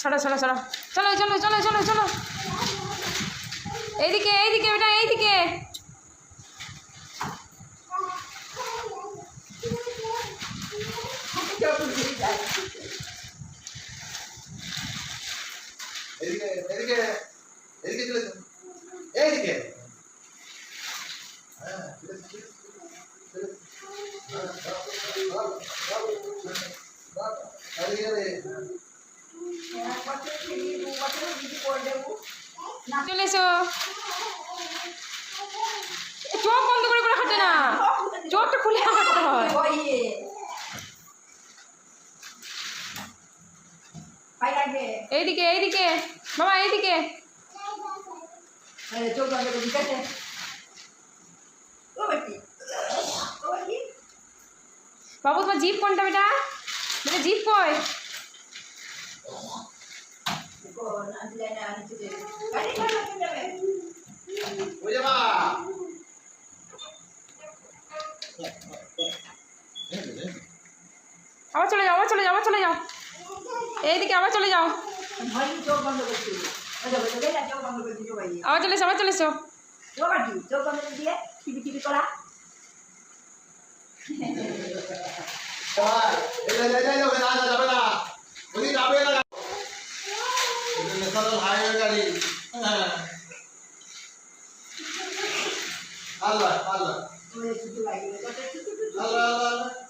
ছাড়ো ছাড়ো ছাড়ো, চলো চলো চলো চলো চলো, এইদিকে এইদিকে বেটা এইদিকে। এদিকে এদিকে এদিকে চলে যাও, এইদিকে। হ্যাঁ চলে এসো, চোখ বন্ধ করে করে হাঁটে না, চোখটা খুলে হাঁটতে হয়। এইদিকে এইদিকে বাবা এইদিকে। বাবু তোমার জিপ কোনটা বেটা, বেটা জিপ কই? ওই যাবা। আবার চলে যাও, আবার চলে যাও, আবার চলে যাও, এইদিকে আবার চলে যাও, আবার চলে এসো, আবার চলে এসো। যাবে না, ওদিকে যাবে না, ন্যাশনাল হাইওয়ে গাড়ি। হ্যাঁ আল্লাহ আল্লাহ আল্লাহ আল্লাহ।